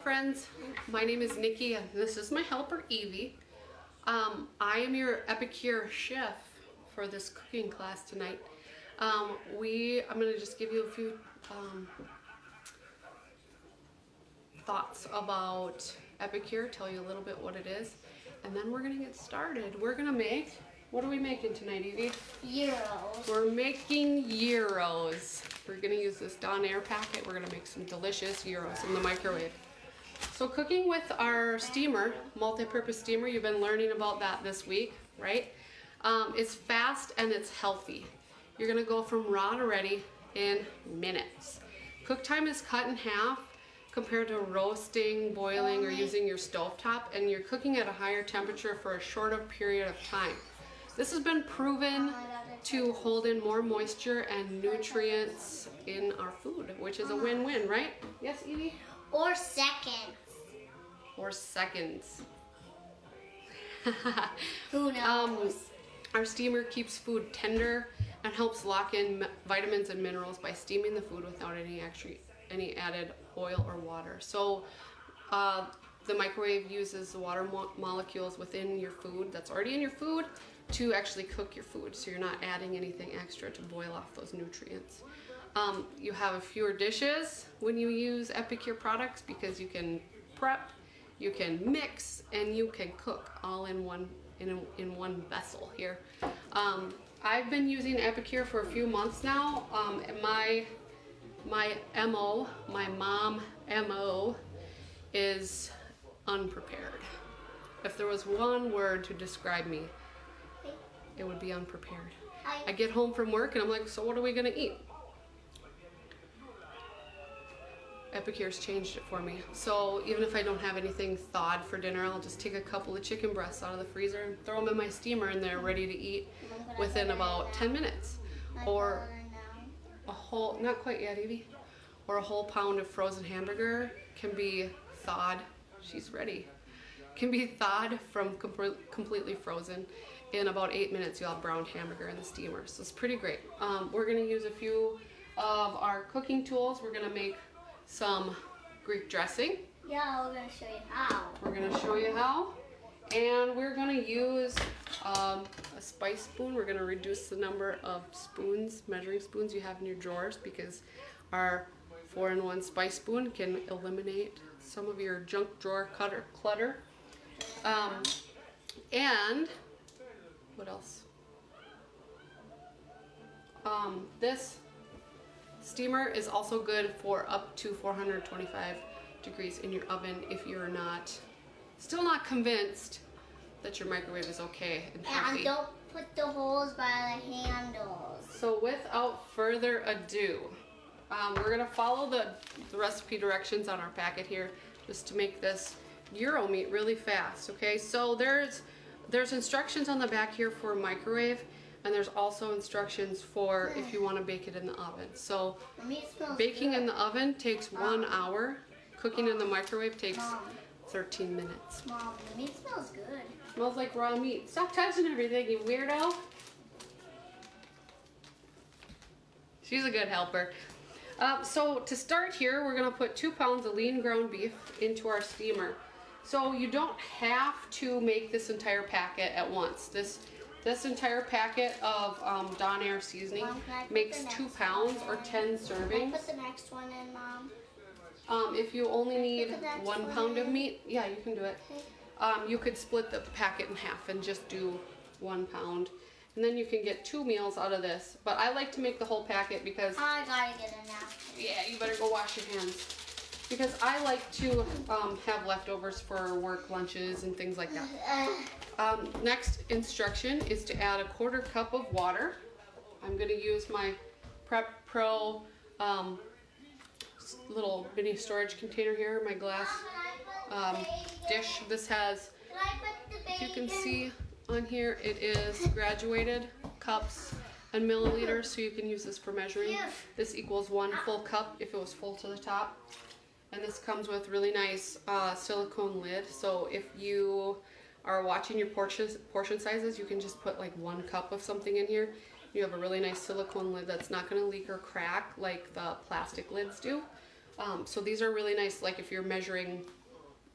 friends, my name is Nikki and this is my helper Evie. I am your Epicure chef for this cooking class tonight. I'm going to just give you a few thoughts about Epicure, tell you a little bit what it is, and then we're going to get started. We're going to make, what are we making tonight, Evie? Gyros. We're making gyros. We're going to use this Donair packet. We're going to make some delicious gyros in the microwave. So cooking with our steamer, multi-purpose steamer, you've been learning about that this week, right? It's fast and it's healthy. You're going to go from raw to ready in minutes. Cook time is cut in half compared to roasting, boiling, or using your stovetop, and you're cooking at a higher temperature for a shorter period of time. This has been proven to hold in more moisture and nutrients in our food, which is a win-win, right? Yes, Evie? Or seconds. Or seconds. Who knows? Our steamer keeps food tender and helps lock in vitamins and minerals by steaming the food without any added oil or water. So the microwave uses the water molecules within your food that's already in your food to actually cook your food, so you're not adding anything extra to boil off those nutrients. You have fewer dishes when you use Epicure products because you can prep, you can mix, and you can cook all in one vessel here. I've been using Epicure for a few months now. My MO, my mom MO, is unprepared. If there was one word to describe me, it would be unprepared. I get home from work and I'm like, so what are we gonna eat? Epicure's changed it for me. So even if I don't have anything thawed for dinner, I'll just take a couple of chicken breasts out of the freezer and throw them in my steamer, and they're ready to eat within about 10 minutes. Or a whole, not quite yet, Evie, or a whole pound of frozen hamburger can be thawed. She's ready. Can be thawed from completely frozen. In about 8 minutes, you'll have browned hamburger in the steamer. So it's pretty great. We're gonna use a few of our cooking tools. We're gonna make some Greek dressing. Yeah, we're gonna show you how. We're gonna show you how. And we're gonna use a spice spoon. We're gonna reduce the number of spoons, measuring spoons you have in your drawers, because our 4-in-1 spice spoon can eliminate some of your junk drawer clutter. And what else? This steamer is also good for up to 425 degrees in your oven if you're still not convinced that your microwave is okay and healthy. And don't put the holes by the handles. So without further ado, we're gonna follow the recipe directions on our packet here just to make this gyro meat really fast, okay? So there's instructions on the back here for microwave, and there's also instructions for if you want to bake it in the oven. So baking in the oven takes 1 hour. Cooking in the microwave takes 13 minutes. Mom, the meat smells good. Smells like raw meat. Stop touching everything, you weirdo. She's a good helper. So to start here, we're going to put 2 pounds of lean ground beef into our steamer. So you don't have to make this entire packet at once. This entire packet of Donair seasoning makes 2 pounds or 10 servings. Can I put the next one in, Mom? If you only need 1 pound of meat, yeah, you can do it. You could split the packet in half and just do 1 pound. And then you can get 2 meals out of this. But I like to make the whole packet because... I gotta get a napkin. Yeah, you better go wash your hands. Because I like to have leftovers for work lunches and things like that. Next instruction is to add a 1/4 cup of water. I'm going to use my Prep Pro little mini storage container here, my glass dish. This has, if you can see on here, it is graduated cups and milliliters, so you can use this for measuring. This equals 1 full cup if it was full to the top. And this comes with really nice silicone lid, so if you are watching your portion sizes, you can just put like 1 cup of something in here. You have a really nice silicone lid that's not going to leak or crack like the plastic lids do. So these are really nice, like if you're measuring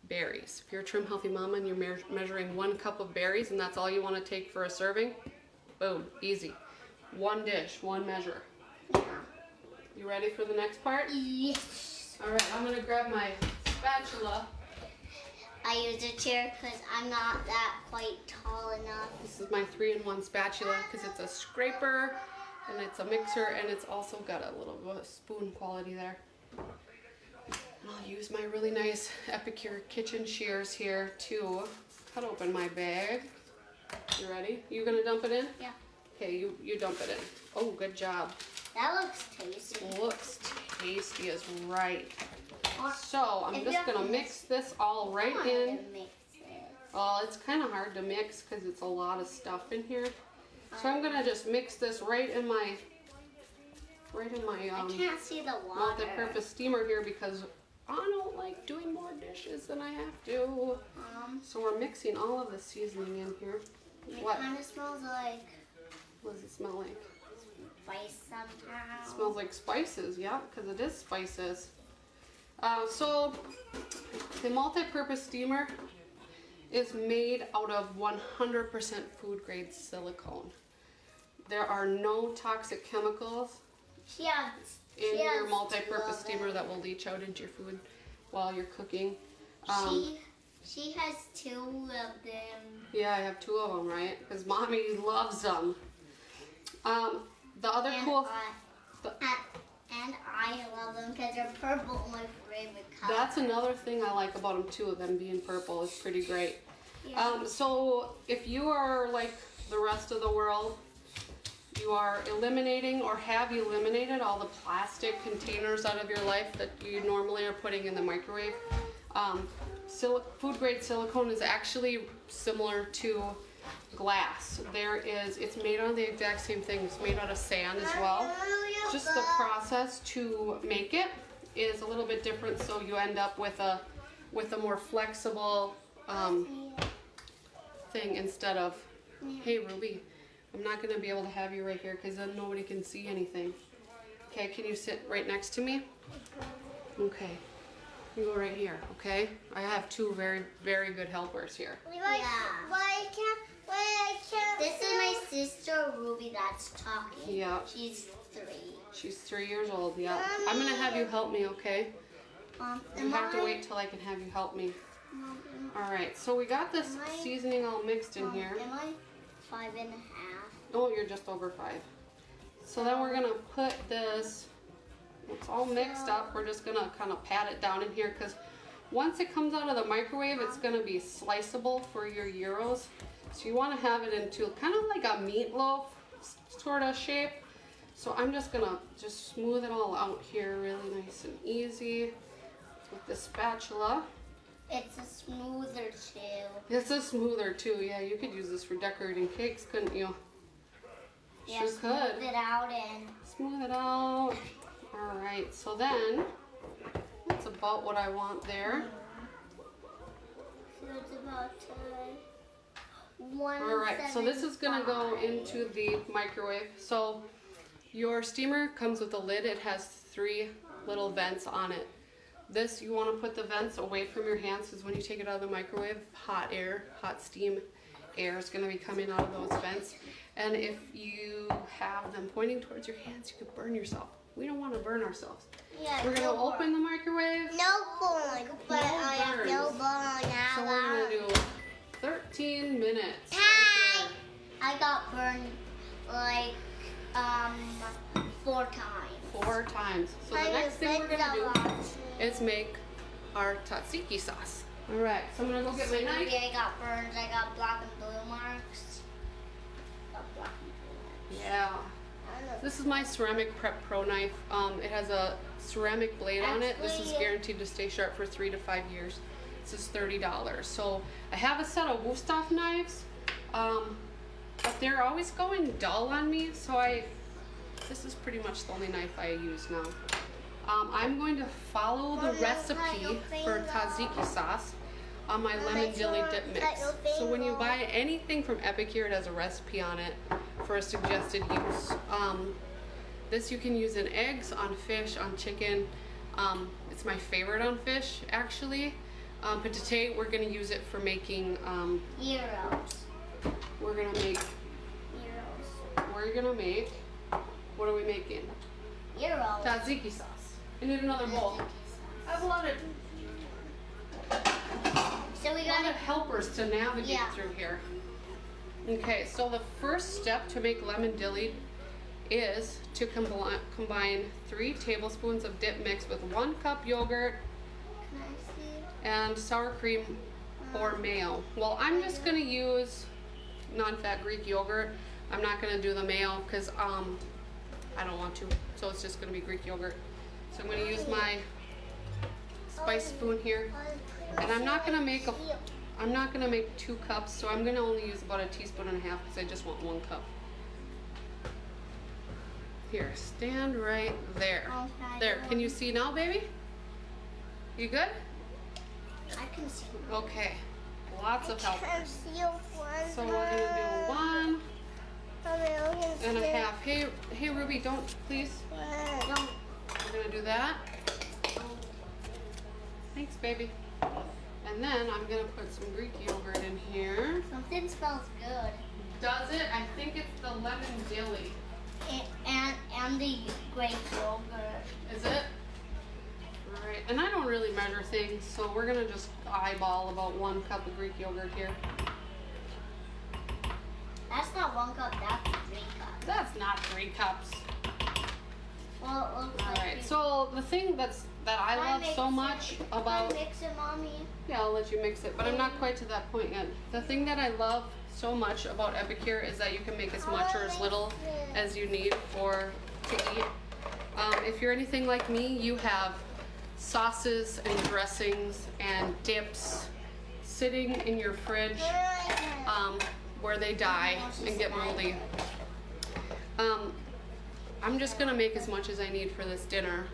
berries. If you're a trim healthy mama and you're measuring 1 cup of berries and that's all you want to take for a serving, boom, easy. 1 dish, 1 measure. You ready for the next part? Yes. All right, I'm gonna grab my spatula. I use a chair because I'm not that quite tall enough. This is my 3-in-1 spatula because it's a scraper and it's a mixer and it's also got a little bit of spoon quality there. And I'll use my really nice Epicure kitchen shears here to cut open my bag. You ready? You gonna dump it in? Yeah. Okay, you dump it in. Oh, good job. That looks tasty. Looks tasty as right. So I'm just gonna mix this all right in. Well, it's kind of hard to mix because it's a lot of stuff in here. So I'm gonna just mix this right in my I can't see the water. multi-purpose steamer here because I don't like doing more dishes than I have to. So we're mixing all of the seasoning in here. It kind of smells like What does it smell like? spice somehow. It smells like spices, yeah, because it is spices. So the multi-purpose steamer is made out of 100% food grade silicone. There are no toxic chemicals in your multi-purpose steamer that will leach out into your food while you're cooking. She has 2 of them. Yeah, I have 2 of them, right? Because mommy loves them. The other And I love them because they're purple, my favorite color. That's another thing I like about them too, them being purple is pretty great. Yeah. So if you are like the rest of the world, you are eliminating or have eliminated all the plastic containers out of your life that you normally are putting in the microwave. Food grade silicone is actually similar to glass. It's made out of the exact same thing. It's made out of sand as well. Just the process to make it is a little bit different, so you end up with a more flexible thing instead of, hey Ruby, I'm not going to be able to have you right here because then nobody can see anything. Okay, can you sit right next to me? Okay, you go right here, okay? I have 2 very, very good helpers here. This is my sister Ruby that's talking. Yeah. She's 3. She's 3 years old, yeah. I'm going to have you help me, okay? You have to wait till I can have you help me. Alright, so we got this seasoning all mixed in here. Am I 5.5? Oh, you're just over 5. So then we're going to put this, it's all mixed up, we're just going to kind of pat it down in here because once it comes out of the microwave, it's going to be sliceable for your gyros. So you want to have it into kind of like a meatloaf sort of shape. So I'm just going to smooth it all out here really nice and easy with the spatula. It's a smoother too. It's a smoother too, yeah. You could use this for decorating cakes, couldn't you? Yeah, sure smooth could. it out and... Smooth it out. Alright, so then, that's about what I want there. So it's about Alright, so this is going to go into the microwave. So your steamer comes with a lid. It has 3 little vents on it. This, you want to put the vents away from your hands because when you take it out of the microwave, hot steam air is going to be coming out of those vents. And if you have them pointing towards your hands, you could burn yourself. We don't want to burn ourselves. Yeah, we're going to open the microwave. No burn, but I have no burn. So we're going to do 13 minutes. Hi! I got burned like 4 times. 4 times. So the next thing we're going to do is make our tzatziki sauce. Alright, so I'm going to go get my knife. I got burns. I got black and blue marks. Yeah. This is my Ceramic Prep Pro knife. It has a ceramic blade on it. This is guaranteed to stay sharp for 3 to 5 years. This is $30. So I have a set of Wusthof knives, but they're always going dull on me. So this is pretty much the only knife I use now. I'm going to follow the recipe for tzatziki sauce on my lemon dilly dip mix. So when you buy anything from Epicure, it has a recipe on it for a suggested use. This you can use in eggs, on fish, on chicken, It's my favorite on fish, actually. But today we're gonna use it for making. Gyros. We're gonna make. Gyros. We're gonna make. What are we making? Gyros. Tzatziki sauce. I need another bowl. I have a lot of So we got helpers to navigate through here. Okay, so the first step to make lemon dilly is to combine 3 tablespoons of dip mix with 1 cup yogurt Can I see? and sour cream or mayo. Well, I'm just gonna use non-fat Greek yogurt. I'm not gonna do the mayo because I don't want to. So it's just gonna be Greek yogurt. So I'm gonna use my spice spoon here, and I'm not gonna make 2 cups. So I'm gonna only use about 1.5 teaspoons because I just want 1 cup. Here, stand right there. There, can you see now, baby? You good? I can see. Okay, lots of helpers. One. So we're gonna do 1.5. Hey, Ruby, don't, please. Don't. We're gonna do that. Thanks, baby. And then I'm gonna put some Greek yogurt in here. Something smells good. Does it? I think it's the lemon dilly. And the grape yogurt. Is it? Alright, and I don't really measure things, so we're gonna just eyeball about 1 cup of Greek yogurt here. That's not 1 cup, that's 3 cups. That's not 3 cups. Well, it looks like Alright, so the thing that I love so much about... Can I mix it, Mommy? Yeah, I'll let you mix it, but I'm not quite to that point yet. The thing that I love so much about Epicure is that you can make as much or as little as you need to eat. If you're anything like me, you have sauces and dressings and dips sitting in your fridge where they die and get moldy. I'm just gonna make as much as I need for this dinner.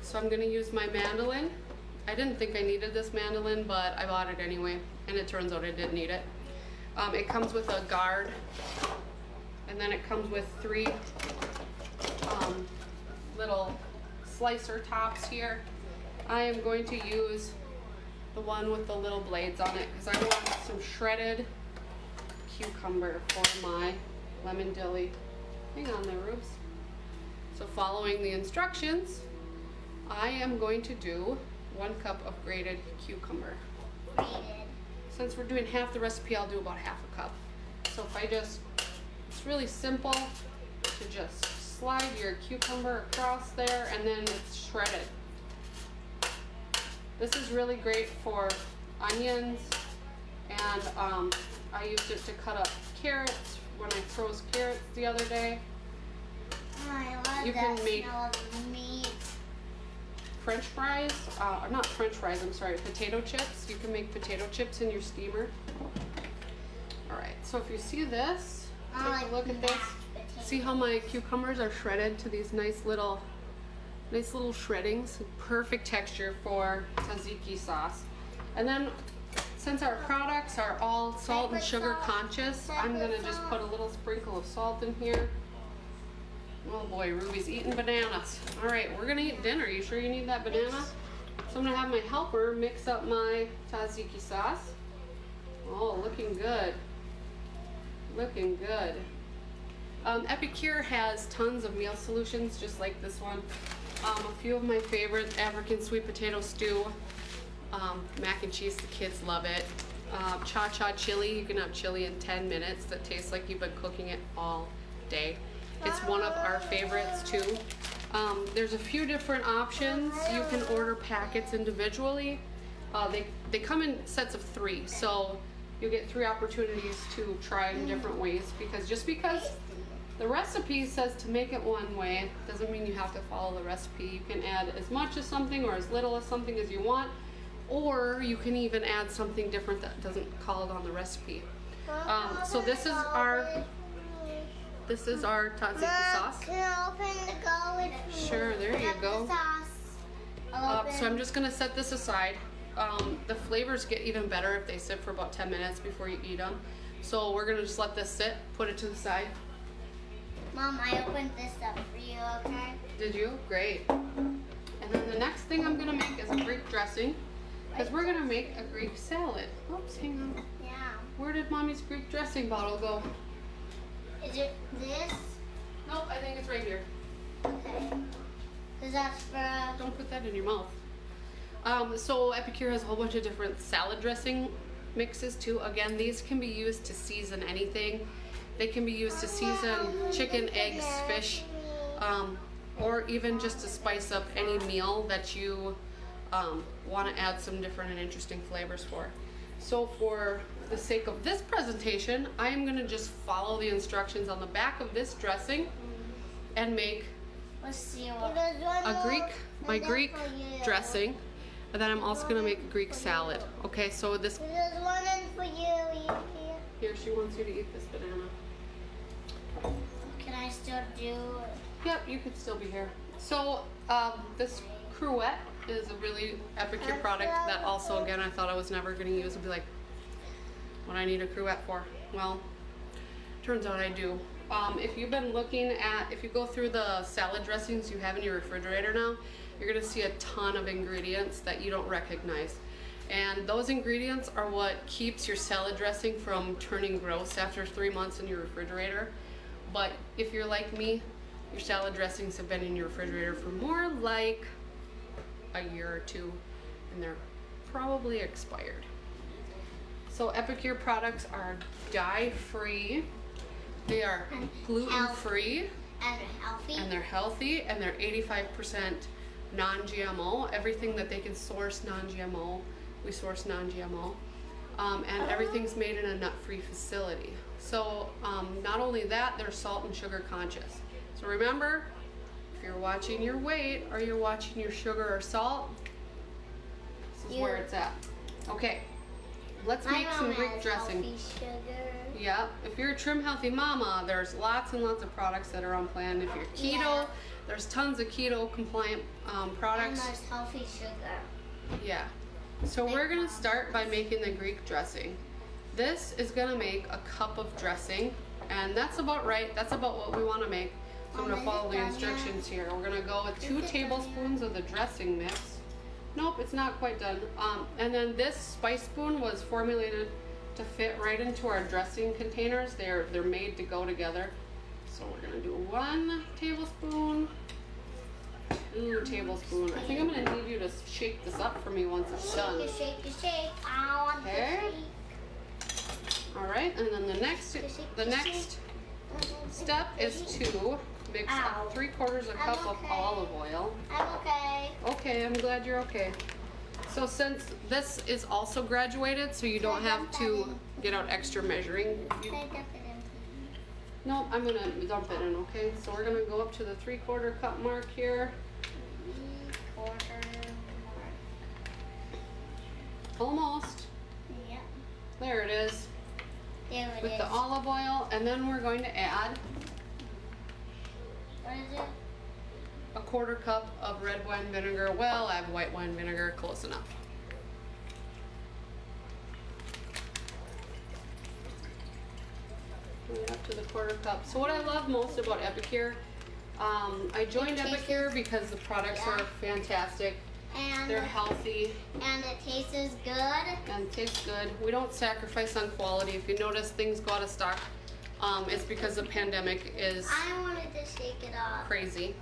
So I'm gonna use my mandolin. I didn't think I needed this mandolin, but I bought it anyway, and it turns out I didn't need it. It comes with a guard, and then it comes with 3 little slicer tops here. I am going to use the one with the little blades on it because I want some shredded cucumber for my lemon dilly. Hang on there, Rubes. So following the instructions, I am going to do 1 cup of grated cucumber. Grated. Since we're doing half the recipe, I'll do about 1/2 cup. So if I just, it's really simple to just slide your cucumber across there and then it's shredded. This is really great for onions, and I used it to cut up carrots when I froze carrots the other day. Oh, I love You that can make smell of meat. French fries, not French fries, I'm sorry, potato chips. You can make potato chips in your steamer. Alright, so if you see this, take a look at this. See how my cucumbers are shredded to these nice little shreddings. Perfect texture for tzatziki sauce. And then, since our products are all salt and sugar conscious, I'm gonna just put a little sprinkle of salt in here. Oh boy, Ruby's eating bananas. Alright, we're gonna eat dinner. You sure you need that banana? So I'm gonna have my helper mix up my tzatziki sauce. Oh, looking good. Looking good. Epicure has tons of meal solutions just like this one. A few of my favorite: African sweet potato stew, mac and cheese, the kids love it. Cha-cha chili, you can have chili in 10 minutes that tastes like you've been cooking it all day. It's one of our favorites too. There's a few different options. You can order packets individually. They come in sets of 3, so you get 3 opportunities to try in different ways, because just because the recipe says to make it one way doesn't mean you have to follow the recipe. You can add as much of something or as little of something as you want, or you can even add something different that doesn't call it on the recipe. So this is our tzatziki sauce. Can I open the garlic? Sure, there you go. So I'm just gonna set this aside. The flavors get even better if they sit for about 10 minutes before you eat them. So we're gonna just let this sit, put it to the side. Mom, I opened this up for you, okay? Did you? Great. And And then the next thing I'm gonna make is a Greek dressing, because we're gonna make a Greek salad. Oops, hang on. Yeah. Where did Mommy's Greek dressing bottle go? Is it this? Nope, I think it's right here. Okay. Because that's for... Don't put that in your mouth. So Epicure has a whole bunch of different salad dressing mixes too. Again, these can be used to season anything. They can be used to season chicken, eggs, fish, or even just to spice up any meal that you want to add some different and interesting flavors for. So for the sake of this presentation, I am going to just follow the instructions on the back of this dressing and make Let's see my Greek dressing, and then I'm also going to make a Greek salad. Okay, so this... There's one in for you. Here, she wants you to eat this banana. Can I still do it? Yep, you could still be here. So this Kruse is a really Epicure product that also, again, I thought I was never going to use. I'd be like, what do I need a Kruse for? Well, turns out I do. If you've been looking at, if you go through the salad dressings you have in your refrigerator now, you're going to see a ton of ingredients that you don't recognize. And those ingredients are what keeps your salad dressing from turning gross after 3 months in your refrigerator. But if you're like me, your salad dressings have been in your refrigerator for more like a year or two, and they're probably expired. So Epicure products are dye-free, they are gluten-free, And they're healthy. and they're 85% non-GMO. Everything that they can source non-GMO, we source non-GMO. And everything's made in a nut-free facility. So not only that, they're salt and sugar conscious. So remember, if you're watching your weight or you're watching your sugar or salt, this is where it's at. Okay, let's make some Greek dressing. Yeah, if you're a trim healthy mama, there's lots and lots of products that are on plan. If you're keto, there's tons of keto compliant products. And there's healthy sugar. Yeah. So we're gonna start by making the Greek dressing. This is gonna make a cup of dressing, and that's about right. That's about what we wanna make. So I'm gonna follow the instructions here. We're gonna go with 2 tablespoons of the dressing mix. Nope, it's not quite done. And then this spice spoon was formulated to fit right into our dressing containers. They're made to go together. So we're gonna do 1 tablespoon, 2 tablespoons. I think I'm gonna need you to shake this up for me once it's done. Shake. I want to shake. All right, and then the next step is to mix up 3/4 cup of olive oil. I'm okay. Okay, I'm glad you're okay. So since this is also graduated, so you don't have to get out extra measuring. No, I'm gonna dump it in, okay? So we're gonna go up to the 3/4 cup mark here. Almost. Yep. There it is. There it With is. the olive oil, and then we're going to add What is it? a 1/4 cup of red wine vinegar. Well, I have white wine vinegar, close enough. Right up to the 1/4 cup. So what I love most about Epicure, I joined Epicure because the products are fantastic. And They're healthy and it tastes good. and taste good. We don't sacrifice on quality. If you notice things go out of stock, it's because the pandemic is I wanted to shake it off. crazy.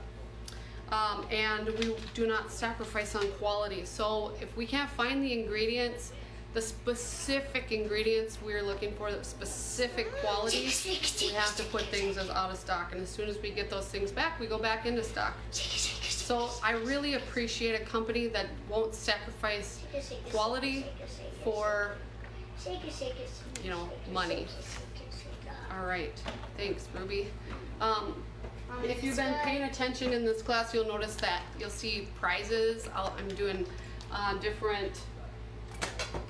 And we do not sacrifice on quality. So if we can't find the ingredients, the specific ingredients we're looking for, the specific qualities, we have to put things as out of stock. And as soon as we get those things back, we go back into stock. So I really appreciate a company that won't sacrifice quality for, you know, money. All right, thanks, Ruby. If you've been paying attention in this class, you'll notice that you'll see prizes. I'm doing different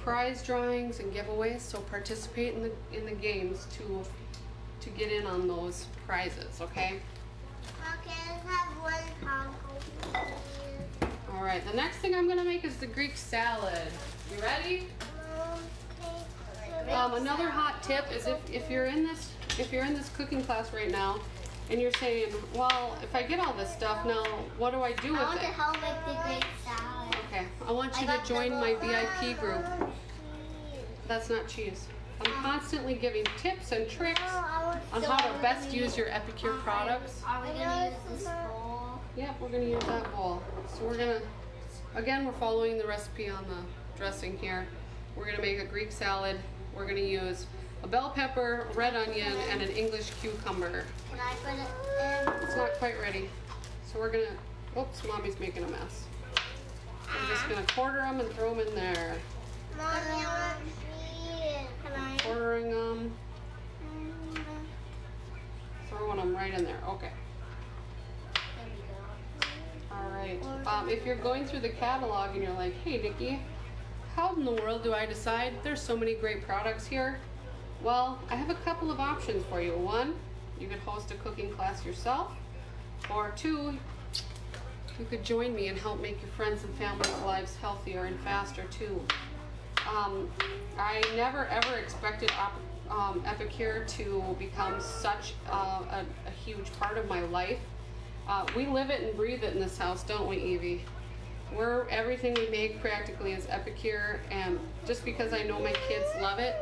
prize drawings and giveaways, so participate in the games to get in on those prizes, okay? Okay, let's have 1 taco. All right, the next thing I'm gonna make is the Greek salad. You ready? Another hot tip is if you're in this cooking class right now, And you're saying, well, if I get all this stuff now, what do I do I with want it? to help make the great salad. Okay, I want you to join my VIP group. That's not cheese. I'm constantly giving tips and tricks on how to best use your Epicure products. Are we gonna use this bowl? Yep, we're gonna use that bowl. So we're gonna, again, we're following the recipe on the dressing here. We're gonna make a Greek salad. We're gonna use a bell pepper, red onion, and an English cucumber. Can I put it in? It's not quite ready. So we're gonna, oops, Mommy's making a mess. I'm just gonna quarter them and throw them in there. Mommy, I want cheese. Can I? Quartering them, throwing them right in there. Okay. There we go. All right. If you're going through the catalog and you're like, hey, Nikki, how in the world do I decide? There's so many great products here. Well, I have a couple of options for you. One, you could host a cooking class yourself. Or two, you could join me and help make your friends and family's lives healthier and faster too. I never ever expected Epicure to become such a huge part of my life. We live it and breathe it in this house, don't we, Evie? Everything we make practically is Epicure, and just because I know my kids love it,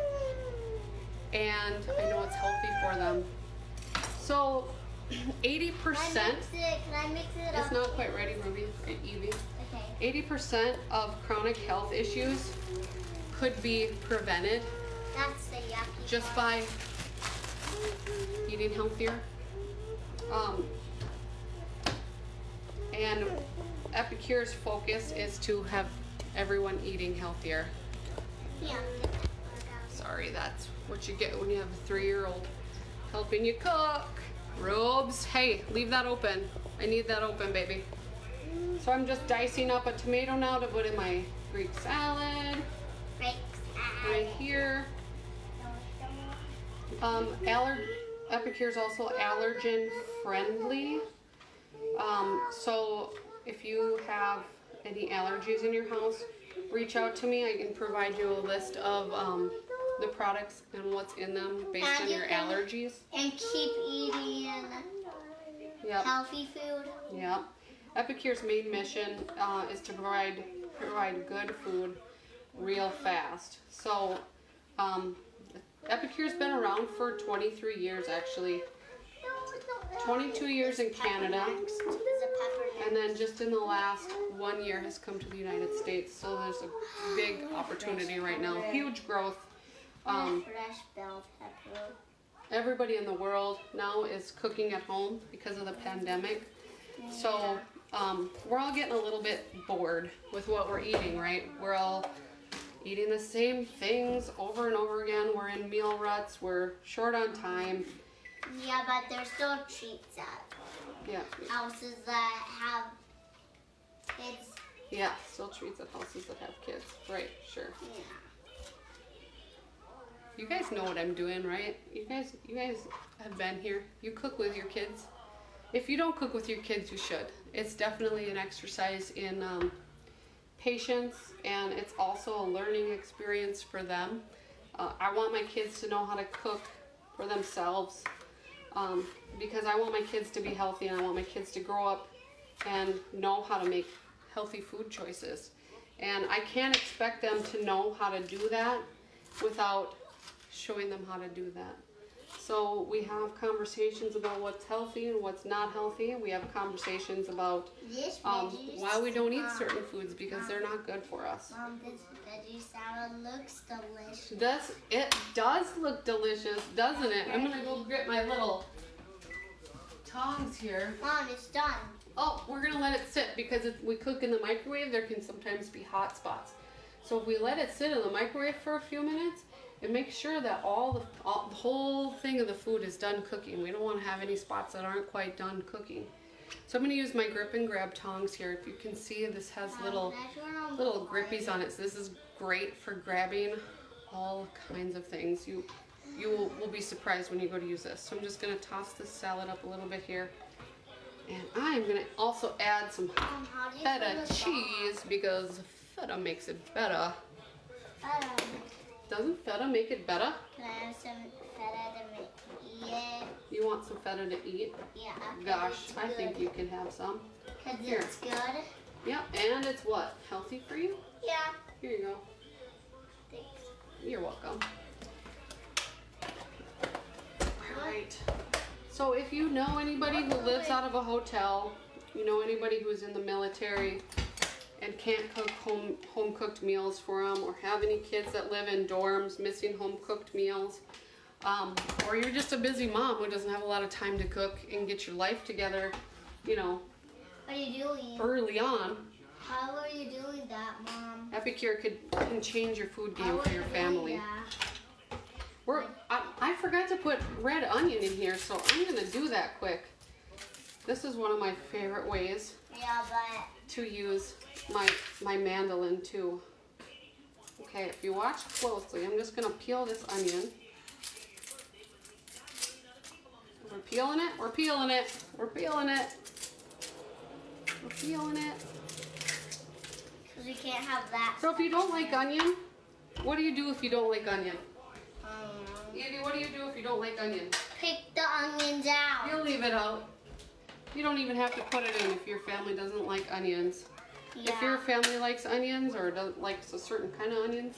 and I know it's healthy for them. So 80%, Can I mix it up? it's not quite ready, Ruby, Evie. Okay. 80% of chronic health issues could be prevented That's the yucky just part. by eating healthier. And Epicure's focus is to have everyone eating healthier. Yeah. Sorry, that's what you get when you have a 3-year-old helping you cook. Robes, hey, leave that open. I need that open, baby. So I'm just dicing up a tomato now to put in my Greek salad right here. Epicure is also allergen friendly. So if you have any allergies in your house, reach out to me. I can provide you a list of the products and what's in them based on your allergies. And keep eating healthy food. Yep. Epicure's main mission is to provide good food real fast. So Epicure's been around for 23 years actually. 22 years in Canada, and then just in the last 1 year has come to the United States. So there's a big opportunity right now, huge growth. Fresh bell pepper. Everybody in the world now is cooking at home because of the pandemic. So we're all getting a little bit bored with what we're eating, right? We're all eating the same things over and over again. We're in meal ruts. We're short on time. Yeah, but there's still treats at houses that have kids. Yeah, still treats at houses that have kids. Right, sure. Yeah. You guys know what I'm doing, right? You guys have been here. You cook with your kids. If you don't cook with your kids, you should. It's definitely an exercise in patience, and it's also a learning experience for them. I want my kids to know how to cook for themselves because I want my kids to be healthy, and I want my kids to grow up and know how to make healthy food choices. And I can't expect them to know how to do that without showing them how to do that. So we have conversations about what's healthy and what's not healthy. We have conversations about why we don't eat certain foods because they're not good for us. Mom, this veggie salad looks delicious. It does look delicious, doesn't it? I'm gonna go get my little tongs here. Mom, it's done. Oh, we're gonna let it sit because if we cook in the microwave, there can sometimes be hot spots. So if we let it sit in the microwave for a few minutes, it makes sure that the whole thing of the food is done cooking. We don't want to have any spots that aren't quite done cooking. So I'm going to use my grip and grab tongs here. If you can see, this has little grippies on it. So this is great for grabbing all kinds of things. You will be surprised when you go to use this. So I'm just going to toss this salad up a little bit here. And I'm going to also add some feta cheese because feta makes it better. Doesn't feta make it better? Can I have some feta to make it. You want some feta to eat? Yeah. Gosh, I think you can have some. Because Here. it's good. Yep, and it's what? Healthy for you? Yeah. Here you go. Thanks. You're welcome. Alright. So if you know anybody who lives out of a hotel, you know anybody who's in the military and can't cook home cooked meals for them, or have any kids that live in dorms missing home cooked meals, or you're just a busy mom who doesn't have a lot of time to cook and get your life together, you know, What are you doing? early on, How are you doing that, Mom? Epicure can change your food game How for are your you family. doing that? I forgot to put red onion in here, so I'm gonna do that quick. This is one of my favorite ways Yeah, but to use my mandolin too. Okay, if you watch closely, I'm just gonna peel this onion. We're peeling it, we're peeling it, we're peeling it. We're peeling it. because we can't have that. So if you don't like onion, what do you do if you don't like onion? Um, Evie, what do you do if you don't like onion? pick the onions out. You'll leave it out. You don't even have to put it in if your family doesn't like onions. Yeah. If your family likes onions or likes a certain kind of onions,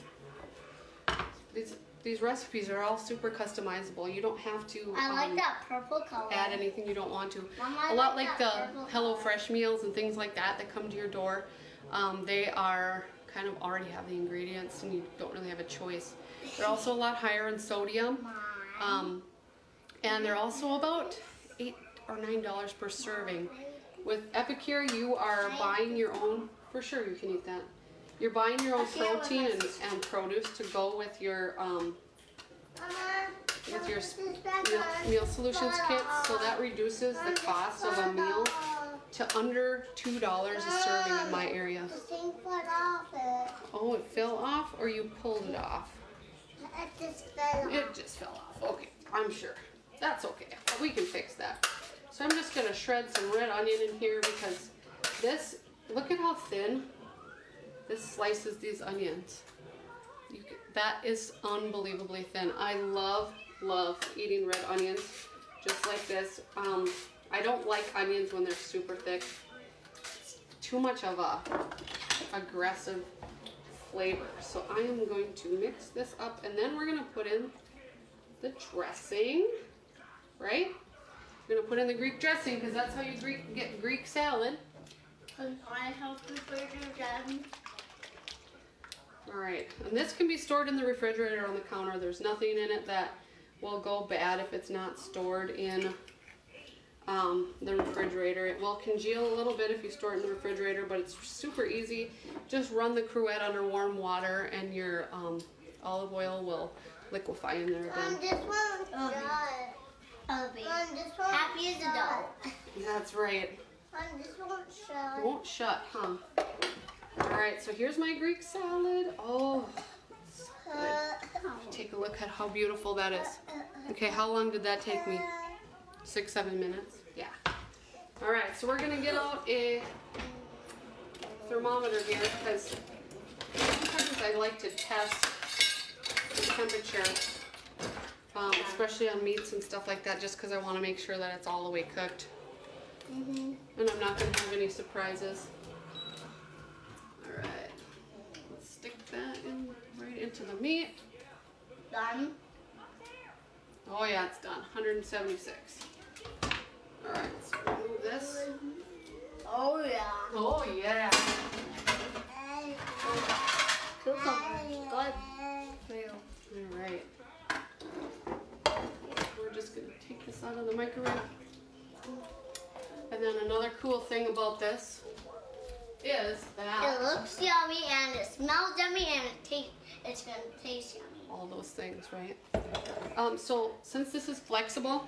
these recipes are all super customizable. You don't have to I like that purple color. add anything you don't want to. Mom, I A lot like like that the purple HelloFresh meals and things like that that come to your door. They are kind of already have the ingredients and you don't really have a choice. They're also a lot higher in sodium. And they're also about $8 or $9 per serving. With Epicure, you are buying your own, for sure you can eat that. You're buying your own protein and produce to go with your meal solutions kits, so that reduces the cost of a meal to under $2 a serving in my area. The thing fell off it. Oh, it fell off, or you pulled it off? It just fell off. It just fell off. Okay, I'm sure. That's okay. We can fix that. So I'm just gonna shred some red onion in here because this, look at how thin this slices these onions. That is unbelievably thin. I love eating red onions just like this. I don't like onions when they're super thick. It's too much of a aggressive flavor. So I am going to mix this up and then we're gonna put in the dressing, right? We're gonna put in the Greek dressing because that's how you get Greek salad. I help you put it in. All right, and this can be stored in the refrigerator on the counter. There's nothing in it that will go bad if it's not stored in the refrigerator. It will congeal a little bit if you store it in the refrigerator, but it's super easy. Just run the cruet under warm water and your olive oil will liquefy in there again. This one's done. Happy as a dog. That's right. This won't shut. It won't shut, huh? All right, so here's my Greek salad. Oh, so good. Take a look at how beautiful that is. Okay, how long did that take me? 6-7 minutes? Yeah. All right, so we're gonna get out a thermometer here because sometimes I like to test the temperature, especially on meats and stuff like that, just because I want to make sure that it's all the way cooked. And I'm not gonna have any surprises. All right, let's stick that in right into the meat. Done. Oh yeah, it's done. 176. All right, let's remove this. Oh yeah. Oh yeah. Cucumber. Good. All right. We're just gonna take this out of the microwave. And then another cool thing about this is that It looks yummy and it smells yummy and it's gonna taste yummy. all those things, right? So since this is flexible,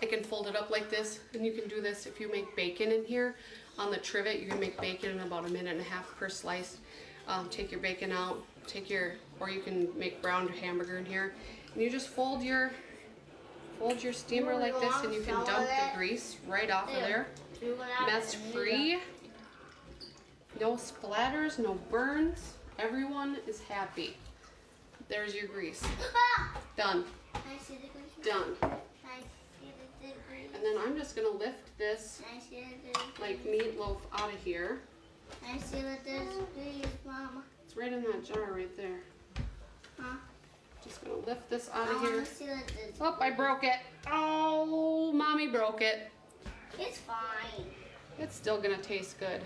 I can fold it up like this, and you can do this if you make bacon in here on the trivet. You can make bacon in about 1.5 minutes per slice. Take your bacon out, or you can make browned hamburger in here, and you just fold your steamer like this, and you can dump the grease right off of there. Mess free. No splatters, no burns. Everyone is happy. There's your grease. Done. I see the green? Done. I see the green. And then I'm just gonna lift this I see the like meatloaf out of here. I see what this green, Mama. It's right in that jar right there. Huh? Just gonna lift this out I of want here. to see what this. Oh, I broke it. Oh, Mommy broke it. It's fine. It's still gonna taste good.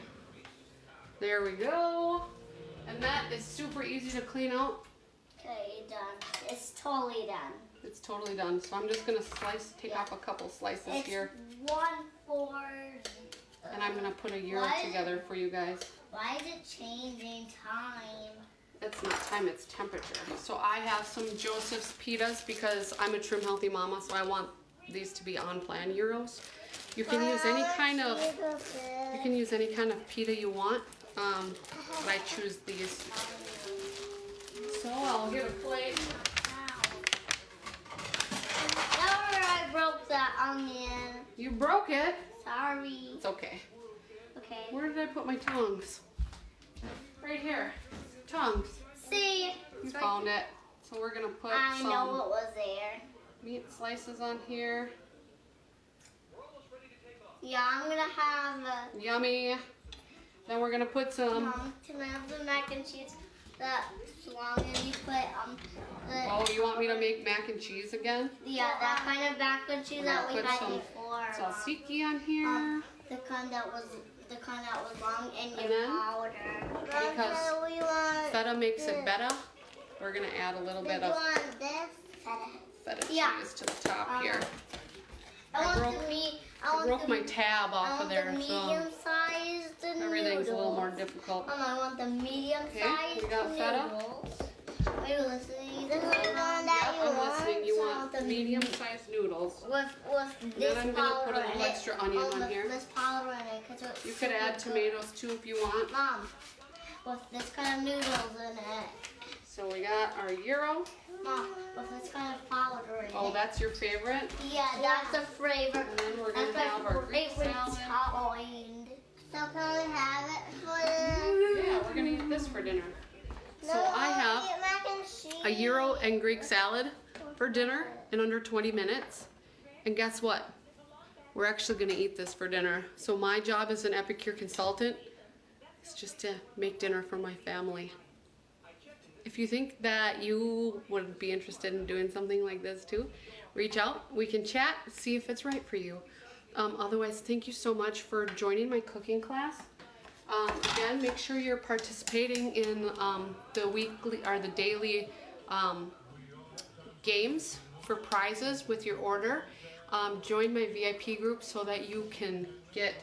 There we go. And that is super easy to clean out. Okay, done. It's totally done. It's totally done. So I'm just gonna take off a couple slices It's here. 1/4. And I'm gonna put a gyro Why- together for you guys. Why is it changing time? It's not time, it's temperature. So I have some Joseph's pitas because I'm a trim healthy mama, so I want these to be on plan gyros. You can use any kind of pita you want. But I choose these. So I'll get a plate. Sorry, I broke that onion. You broke it. Sorry. It's okay. Okay. Where did I put my tongs? Right here. Tongs. See? You found it. So we're gonna put I know some what was there. meat slices on here. Yeah, I'm gonna have Yummy. Then we're gonna put some. can I have the mac and cheese that's long and you put Oh, you want me to make mac and cheese again? that kind of mac and cheese that we Put had some before. Tzatziki on here. The kind that was long and And your then, powder. because we want feta makes it better, we're gonna add a little bit of this. feta Yeah. cheese to the top here. I broke- want the meat. I broke my tab I off want of there, the so medium-sized everything's a little more noodles. difficult. I want the medium-sized Okay, we got feta. noodles. Are you listening? This is the one Yep, that you I'm want. listening. You So want the medium-sized noodles. with this I'm gonna powder put a little in extra it. onion on With here. this powder in it, 'cause it's You could super add good. tomatoes too if you want. Mom, with this kind of noodles in it. So we got our gyro. Mom, with this kind of powder in Oh, it. that's your favorite? Yeah, that's a flavor. And then we're That's gonna have my our Greek favorite salad. kind. So can we have it for Yeah, we're gonna eat this for dinner. So I have a gyro and Greek salad for dinner in under 20 minutes. And guess what? We're actually gonna eat this for dinner. So my job as an Epicure consultant is just to make dinner for my family. If you think that you would be interested in doing something like this too, reach out. We can chat, see if it's right for you. Otherwise, thank you so much for joining my cooking class. Again, make sure you're participating in the weekly or the daily games for prizes with your order. Join my VIP group so that you can get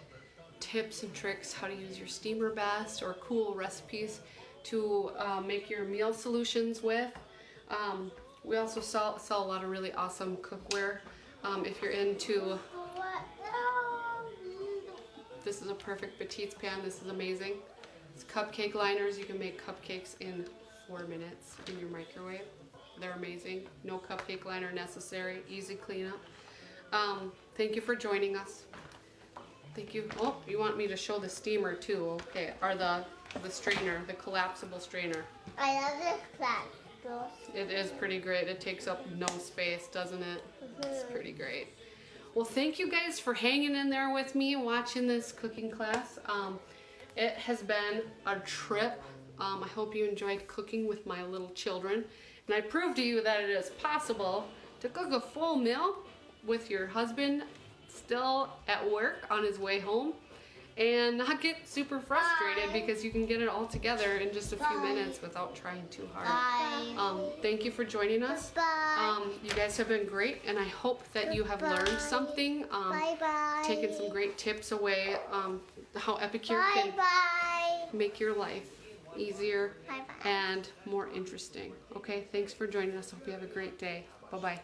tips and tricks how to use your steamer best or cool recipes to make your meal solutions with. We also sell a lot of really awesome cookware. If you're into, this is a perfect petite pan. This is amazing. It's cupcake liners. You can make cupcakes in 4 minutes in your microwave. They're amazing. No cupcake liner necessary. Easy cleanup. Thank you for joining us. Thank you. Oh, you want me to show the steamer too? Okay, or the strainer, the collapsible strainer. I love this class. It is pretty great. It takes up no space, doesn't it? It's pretty great. Well, thank you guys for hanging in there with me watching this cooking class. It has been a trip. I hope you enjoyed cooking with my little children. And I proved to you that it is possible to cook a full meal with your husband still at work on his way home and not get super frustrated because you can get it all together in just a few minutes without trying too hard. Thank you for joining us. You guys have been great, and I hope that you have learned something, taken some great tips away, how Epicure can make your life easier and more interesting. Okay, thanks for joining us. Hope you have a great day. Bye-bye.